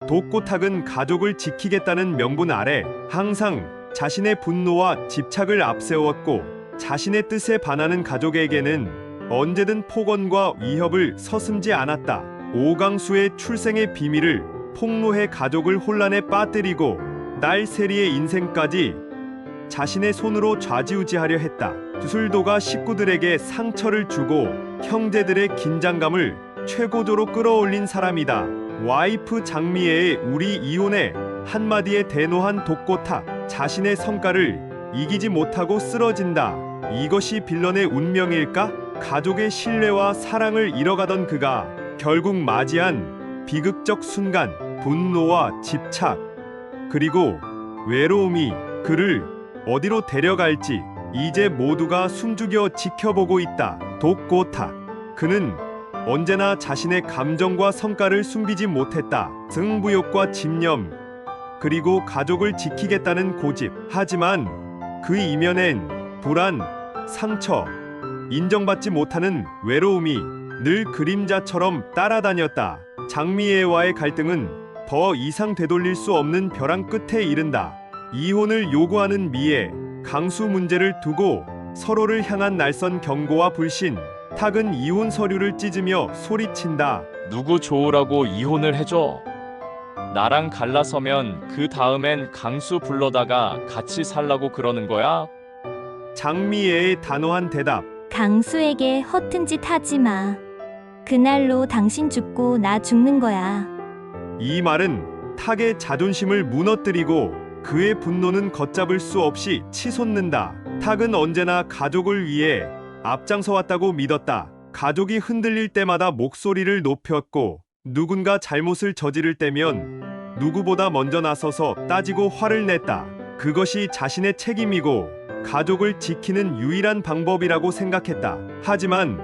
독고탁은 가족을 지키겠다는 명분 아래 항상 자신의 분노와 집착을 앞세웠고, 자신의 뜻에 반하는 가족에게는 언제든 폭언과 위협을 서슴지 않았다. 오강수의 출생의 비밀을 폭로해 가족을 혼란에 빠뜨리고 딸세리의 인생까지 자신의 손으로 좌지우지하려 했다. 주술도가 식구들에게 상처를 주고 형제들의 긴장감을 최고조로 끌어올린 사람이다. 와이프 장미애의 "우리 이혼해" 한마디에 대노한 독고탁, 자신의 성깔을 이기지 못하고 쓰러진다. 이것이 빌런의 운명일까? 가족의 신뢰와 사랑을 잃어가던 그가 결국 맞이한 비극적 순간, 분노와 집착, 그리고 외로움이 그를 어디로 데려갈지 이제 모두가 숨죽여 지켜보고 있다. 독고탁, 그는 언제나 자신의 감정과 성깔을 숨기지 못했다. 승부욕과 집념, 그리고 가족을 지키겠다는 고집. 하지만 그 이면엔 불안, 상처, 인정받지 못하는 외로움이 늘 그림자처럼 따라다녔다. 장미애와의 갈등은 더 이상 되돌릴 수 없는 벼랑 끝에 이른다. 이혼을 요구하는 미애, 강수 문제를 두고 서로를 향한 날선 경고와 불신. 탁은 이혼 서류를 찢으며 소리친다. 누구 좋으라고 이혼을 해줘? 나랑 갈라서면 그 다음엔 강수 불러다가 같이 살라고 그러는 거야? 장미애의 단호한 대답. 강수에게 허튼 짓 하지 마. 그날로 당신 죽고 나 죽는 거야. 이 말은 탁의 자존심을 무너뜨리고 그의 분노는 걷잡을 수 없이 치솟는다. 탁은 언제나 가족을 위해 앞장서 왔다고 믿었다. 가족이 흔들릴 때마다 목소리를 높였고, 누군가 잘못을 저지를 때면 누구보다 먼저 나서서 따지고 화를 냈다. 그것이 자신의 책임이고 가족을 지키는 유일한 방법이라고 생각했다. 하지만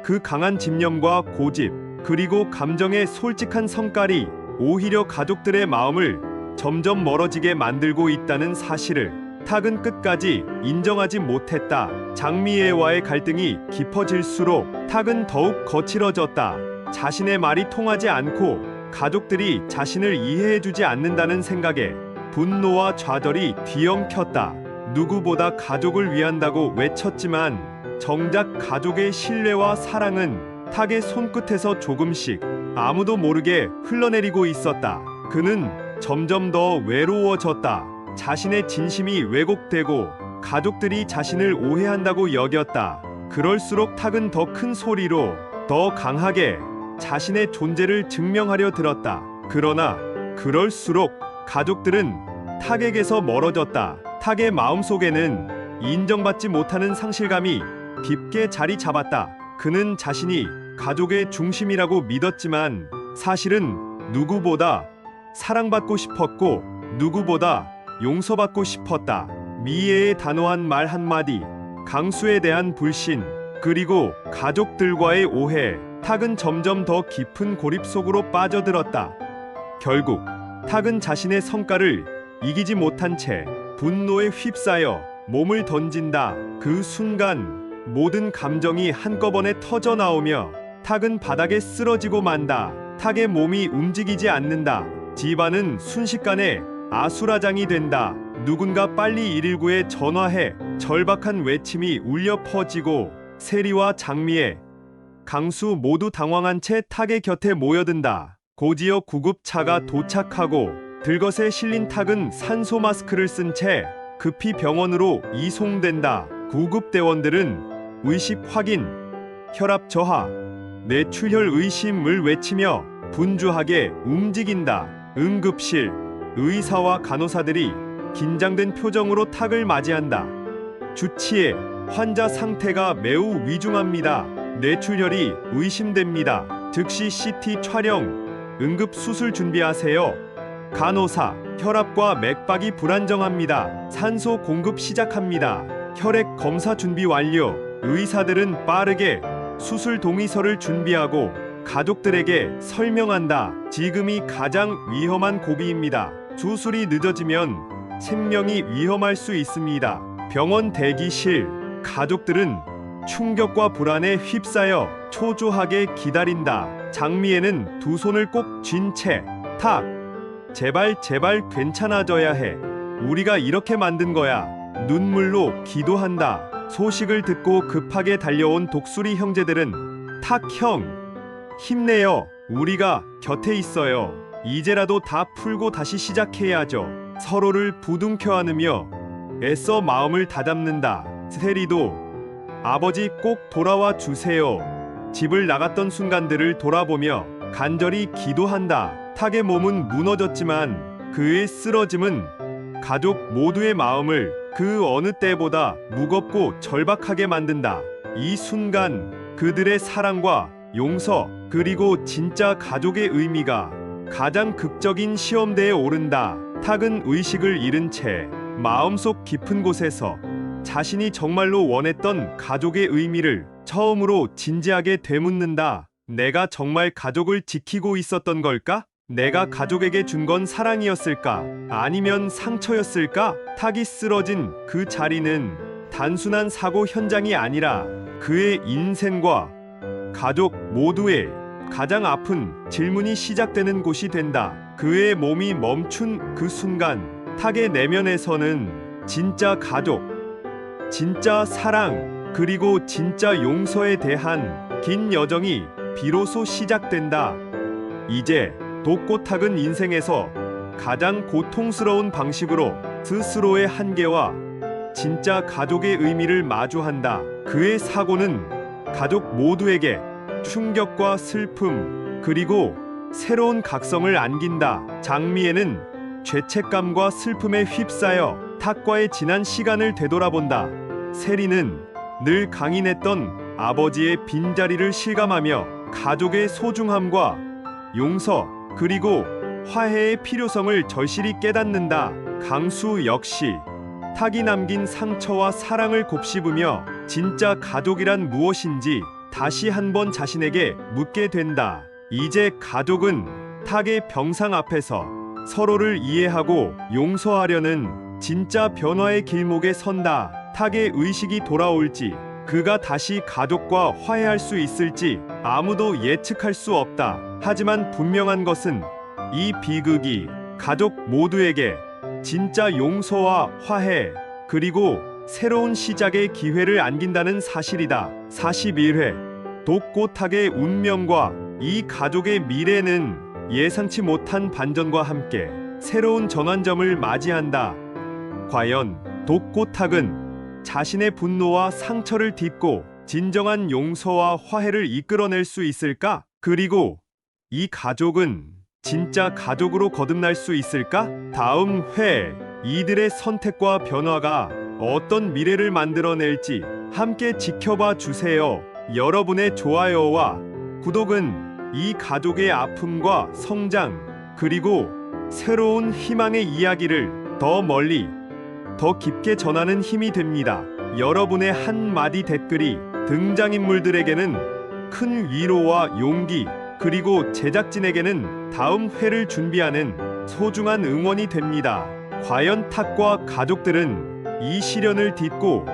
그 강한 집념과 고집, 그리고 감정의 솔직한 성깔이 오히려 가족들의 마음을 점점 멀어지게 만들고 있다는 사실을 탁은 끝까지 인정하지 못했다. 장미애와의 갈등이 깊어질수록 탁은 더욱 거칠어졌다. 자신의 말이 통하지 않고 가족들이 자신을 이해해주지 않는다는 생각에 분노와 좌절이 뒤엉켰다. 누구보다 가족을 위한다고 외쳤지만 정작 가족의 신뢰와 사랑은 탁의 손끝에서 조금씩 아무도 모르게 흘러내리고 있었다. 그는 점점 더 외로워졌다. 자신의 진심이 왜곡되고 가족들이 자신을 오해한다고 여겼다. 그럴수록 탁은 더 큰 소리로, 더 강하게 자신의 존재를 증명하려 들었다. 그러나 그럴수록 가족들은 탁에게서 멀어졌다. 탁의 마음속에는 인정받지 못하는 상실감이 깊게 자리 잡았다. 그는 자신이 가족의 중심이라고 믿었지만 사실은 누구보다 사랑받고 싶었고 누구보다 용서받고 싶었다. 미애의 단호한 말 한마디, 강수에 대한 불신, 그리고 가족들과의 오해. 탁은 점점 더 깊은 고립 속으로 빠져들었다. 결국 탁은 자신의 성깔을 이기지 못한 채 분노에 휩싸여 몸을 던진다. 그 순간 모든 감정이 한꺼번에 터져 나오며 탁은 바닥에 쓰러지고 만다. 탁의 몸이 움직이지 않는다. 집안은 순식간에 아수라장이 된다. 누군가 빨리 119에 전화해. 절박한 외침이 울려 퍼지고 세리와 장미애, 강수 모두 당황한 채 탁의 곁에 모여든다. 곧이어 구급차가 도착하고 들것에 실린 탁은 산소 마스크를 쓴 채 급히 병원으로 이송된다. 구급대원들은 의식 확인, 혈압 저하, 뇌출혈 의심을 외치며 분주하게 움직인다. 응급실, 의사와 간호사들이 긴장된 표정으로 탁을 맞이한다. 주치의, 환자 상태가 매우 위중합니다. 뇌출혈이 의심됩니다. 즉시 CT 촬영, 응급수술 준비하세요. 간호사, 혈압과 맥박이 불안정합니다. 산소 공급 시작합니다. 혈액 검사 준비 완료. 의사들은 빠르게 수술 동의서를 준비하고 가족들에게 설명한다. 지금이 가장 위험한 고비입니다. 수술이 늦어지면 생명이 위험할 수 있습니다. 병원 대기실, 가족들은 충격과 불안에 휩싸여 초조하게 기다린다. 장미애는 두 손을 꼭 쥔 채 탁, 제발 제발 괜찮아져야 해. 우리가 이렇게 만든 거야. 눈물로 기도한다. 소식을 듣고 급하게 달려온 독수리 형제들은 탁 형, 힘내요. 우리가 곁에 있어요. 이제라도 다 풀고 다시 시작해야죠. 서로를 부둥켜 안으며 애써 마음을 다잡는다. 세리도 아버지 꼭 돌아와 주세요. 집을 나갔던 순간들을 돌아보며 간절히 기도한다. 탁의 몸은 무너졌지만 그의 쓰러짐은 가족 모두의 마음을 그 어느 때보다 무겁고 절박하게 만든다. 이 순간 그들의 사랑과 용서 그리고 진짜 가족의 의미가 가장 극적인 시험대에 오른다. 탁은 의식을 잃은 채 마음속 깊은 곳에서 자신이 정말로 원했던 가족의 의미를 처음으로 진지하게 되묻는다. 내가 정말 가족을 지키고 있었던 걸까? 내가 가족에게 준 건 사랑이었을까? 아니면 상처였을까? 탁이 쓰러진 그 자리는 단순한 사고 현장이 아니라 그의 인생과 가족 모두의 가장 아픈 질문이 시작되는 곳이 된다. 그의 몸이 멈춘 그 순간 탁의 내면에서는 진짜 가족, 진짜 사랑, 그리고 진짜 용서에 대한 긴 여정이 비로소 시작된다. 이제 독고탁은 인생에서 가장 고통스러운 방식으로 스스로의 한계와 진짜 가족의 의미를 마주한다. 그의 사고는 가족 모두에게 충격과 슬픔 그리고 새로운 각성을 안긴다. 장미애는 죄책감과 슬픔에 휩싸여 탁과의 지난 시간을 되돌아본다. 세리는 늘 강인했던 아버지의 빈자리를 실감하며 가족의 소중함과 용서 그리고 화해의 필요성을 절실히 깨닫는다. 강수 역시 탁이 남긴 상처와 사랑을 곱씹으며 진짜 가족이란 무엇인지 다시 한번 자신에게 묻게 된다. 이제 가족은 탁의 병상 앞에서 서로를 이해하고 용서하려는 진짜 변화의 길목에 선다. 탁의 의식이 돌아올지 그가 다시 가족과 화해할 수 있을지 아무도 예측할 수 없다. 하지만 분명한 것은 이 비극이 가족 모두에게 진짜 용서와 화해 그리고 새로운 시작의 기회를 안긴다는 사실이다. 41회 독고탁의 운명과 이 가족의 미래는 예상치 못한 반전과 함께 새로운 전환점을 맞이한다. 과연 독고탁은 자신의 분노와 상처를 딛고 진정한 용서와 화해를 이끌어낼 수 있을까? 그리고 이 가족은 진짜 가족으로 거듭날 수 있을까? 다음 회 이들의 선택과 변화가 어떤 미래를 만들어낼지 함께 지켜봐 주세요. 여러분의 좋아요와 구독은 이 가족의 아픔과 성장 그리고 새로운 희망의 이야기를 더 멀리 더 깊게 전하는 힘이 됩니다. 여러분의 한마디 댓글이 등장인물들에게는 큰 위로와 용기 그리고 제작진에게는 다음 회를 준비하는 소중한 응원이 됩니다. 과연 탁과 가족들은 이 시련을 딛고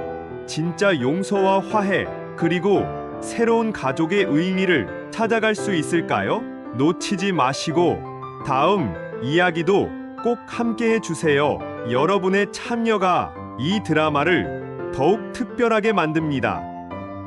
진짜 용서와 화해 그리고 새로운 가족의 의미를 찾아갈 수 있을까요? 놓치지 마시고 다음 이야기도 꼭 함께 해주세요. 여러분의 참여가 이 드라마를 더욱 특별하게 만듭니다.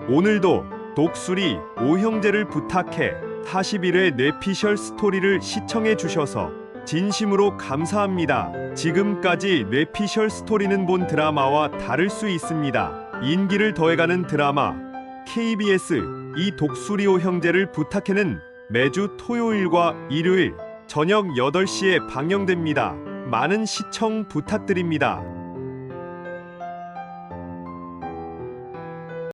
오늘도 독수리 오형제를 부탁해 41회 뇌피셜 스토리를 시청해 주셔서 진심으로 감사합니다. 지금까지 뇌피셜 스토리는 본 드라마와 다를 수 있습니다. 인기를 더해가는 드라마 KBS 이 독수리 오형제를 부탁해는 매주 토요일과 일요일 저녁 8시에 방영됩니다. 많은 시청 부탁드립니다.